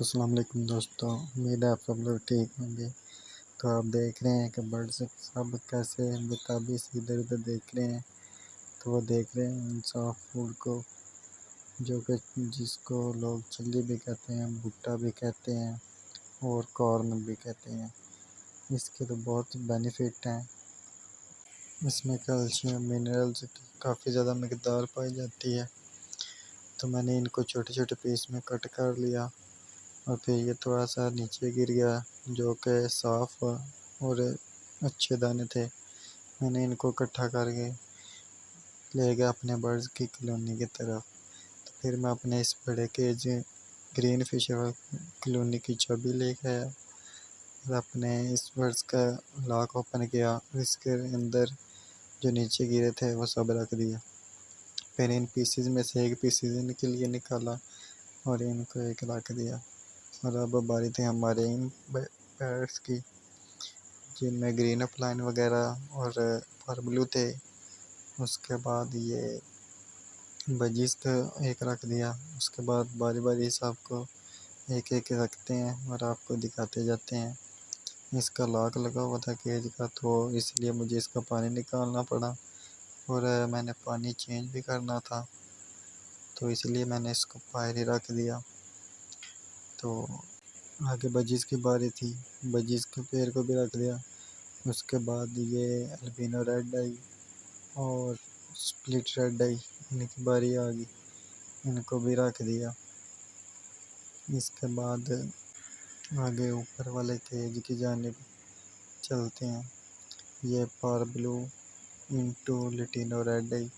अस्सलाम वालेकुम दोस्तों, उम्मीद है आप सब लोग ठीक होंगे। तो आप देख रहे हैं कि बर्ड्स सब कैसे बेताबी से इधर उधर देख रहे हैं। तो वो देख रहे हैं इंसाफ फूड को, जो कि जिसको लोग चिल्ली भी कहते हैं, भुट्टा भी कहते हैं और कॉर्न भी कहते हैं। इसके तो बहुत बेनिफिट हैं। इसमें कैल्शियम मिनरल्स की काफ़ी ज़्यादा मकदार पाई जाती है। तो मैंने इनको छोटे छोटे पीस में कट कर लिया और फिर ये थोड़ा सा नीचे गिर गया, जो कि साफ़ और अच्छे दाने थे। मैंने इनको इकट्ठा करके ले गया अपने बर्ड्स की कॉलोनी की तरफ। तो फिर मैं अपने इस बड़े केज ग्रीन फिश कॉलोनी की चाबी लेके आया और अपने इस बर्ड्स का लॉक ओपन किया और इसके अंदर जो नीचे गिरे थे वो सब रख दिया। फिर इन पीसीज में से एक पीसीज इनके लिए निकाला और इनको एक रख दिया। और अब बारी थी हमारे इन पैरट्स की, जिनमें ग्रीन अपलाइन वगैरह और फार ब्लू थे। उसके बाद ये बजीज का एक रख दिया। उसके बाद बारी बारी सबको एक एक रखते हैं और आपको दिखाते जाते हैं। इसका लॉक लगा हुआ था केज का, तो इसलिए मुझे इसका पानी निकालना पड़ा और मैंने पानी चेंज भी करना था, तो इसलिए मैंने इसको बाहर ही रख दिया। तो आगे बजीज की बारी थी, बजीज के पेड़ को भी रख दिया। उसके बाद ये अल्बिनो रेड आई और स्प्लिट रेड आई, इनकी बारी आ गई, इनको भी रख दिया। इसके बाद आगे ऊपर वाले केज की जानिब चलते हैं। ये पार ब्लू इंटू लिटिनो रेड आई,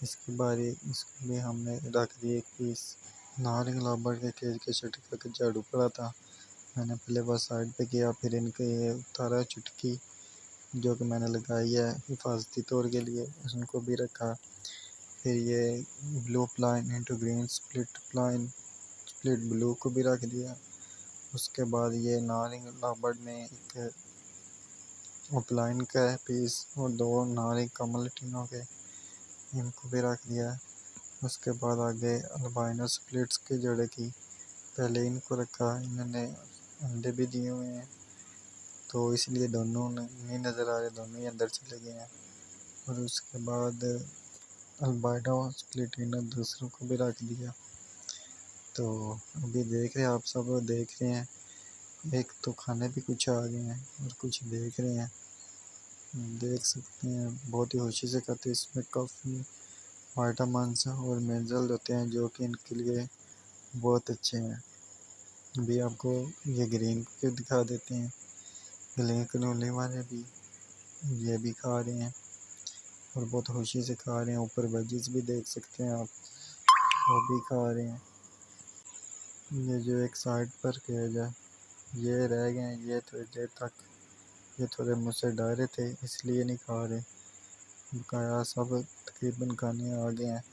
इसकी बारी, इसको भी हमने रख दी एक पीस। नारिंग लाबर के केज के चटका का झाड़ू पड़ा था, मैंने पहले बस साइड पे किया, फिर इनके ये उतारा चुटकी जो कि मैंने लगाई है हिफाजती तौर के लिए, उनको भी रखा। फिर ये blue plane into green split plane split blue को भी रख दिया। उसके बाद ये नारिंग लाबर्ड में एक अपलाइन का है पीस और दो नारिंग कमल टिनों के, इनको भी रख दिया। उसके बाद आगे अल्बाइनो स्प्लिट्स के जोड़े की, पहले इनको रखा, इन्होंने अंडे भी दिए हुए हैं तो इसलिए दोनों नहीं नज़र आ रहे, दोनों ही अंदर चले गए हैं। और उसके बाद अल्बाइनो स्प्लिटिनो दूसरों को भी रख दिया। तो अभी देख रहे हैं, आप सब देख रहे हैं, एक तो खाने भी कुछ आ गए हैं और कुछ देख रहे हैं। देख सकते हैं बहुत ही खुशी से खाते हैं, इसमें काफ़ी विटामिन्स और मिनरल होते हैं जो कि इनके लिए बहुत अच्छे हैं। अभी आपको ये ग्रीन के दिखा देते हैं, ग्रीन कनोले वाले भी ये भी खा रहे हैं और बहुत खुशी से खा रहे हैं। ऊपर वेजिस भी देख सकते हैं आप, वो भी खा रहे हैं। ये जो एक साइड पर केज है, ये रह गए हैं, ये थोड़ी देर तक ये थोड़े मुझसे डर रहे थे इसलिए नहीं खा रहे, बकाया सब तकरीबन खाने आ गए हैं।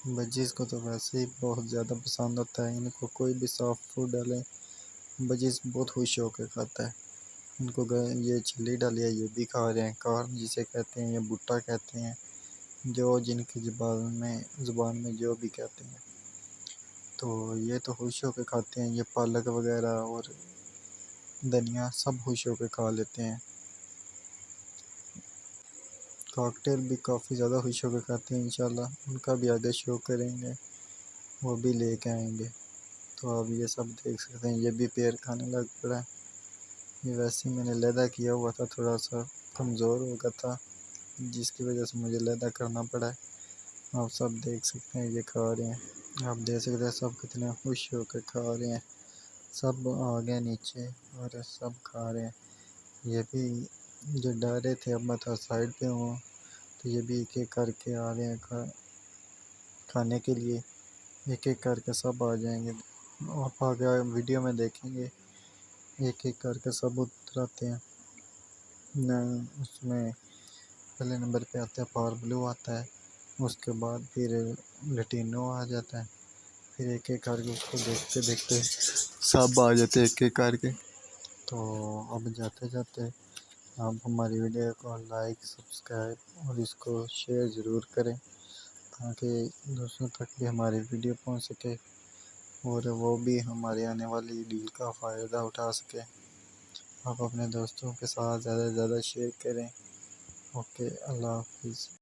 बजीज़ को तो वैसे ही बहुत ज़्यादा पसंद होता है, इनको कोई भी सॉफ्ट फूड डालें बजीज़ बहुत खुश होकर खाता है। इनको ये चिल्ली डाली है, ये भी खा रहे हैं, कॉर्न जिसे कहते हैं या भुट्टा कहते हैं, जो जिनकी ज़ुबान में जो भी कहते हैं। तो ये तो खुश होकर खाते हैं, ये पालक वगैरह और धनिया सब खुश होकर खा लेते हैं। कॉकटेल भी काफ़ी ज़्यादा खुश होकर खाते हैं, इंशाल्लाह उनका भी आगे शो करेंगे, वो भी लेके आएंगे। तो आप ये सब देख सकते हैं, ये भी पेड़ खाने लग पड़ा है। ये वैसे ही मैंने लैदा किया हुआ था, थोड़ा सा कमज़ोर हो गया था जिसकी वजह से मुझे लैदा करना पड़ा है। आप सब देख सकते हैं ये खा रहे हैं, आप देख सकते हैं सब कितने खुश होकर खा रहे हैं। सब आ गए नीचे और सब खा रहे हैं। ये भी जो डर रहे थे, अब मैं था साइड पे हूँ, तो ये भी एक एक करके आ रहे हैं खाने के लिए, एक एक करके सब आ जाएंगे। आप आगे वीडियो में देखेंगे एक एक करके सब उतर आते हैं न। उसमें पहले नंबर पे आता है पावर ब्लू आता है, उसके बाद फिर लटीनो आ जाता है, फिर एक एक करके उसको देखते देखते सब आ जाते हैं एक एक करके। तो अब जाते जाते आप हमारी वीडियो को लाइक सब्सक्राइब और इसको शेयर ज़रूर करें ताकि दूसरों तक भी हमारी वीडियो पहुंच सके। और वो भी हमारी आने वाली डील का फ़ायदा उठा सके। आप अपने दोस्तों के साथ ज़्यादा से ज़्यादा शेयर करें। ओके, अल्लाह हाफिज़।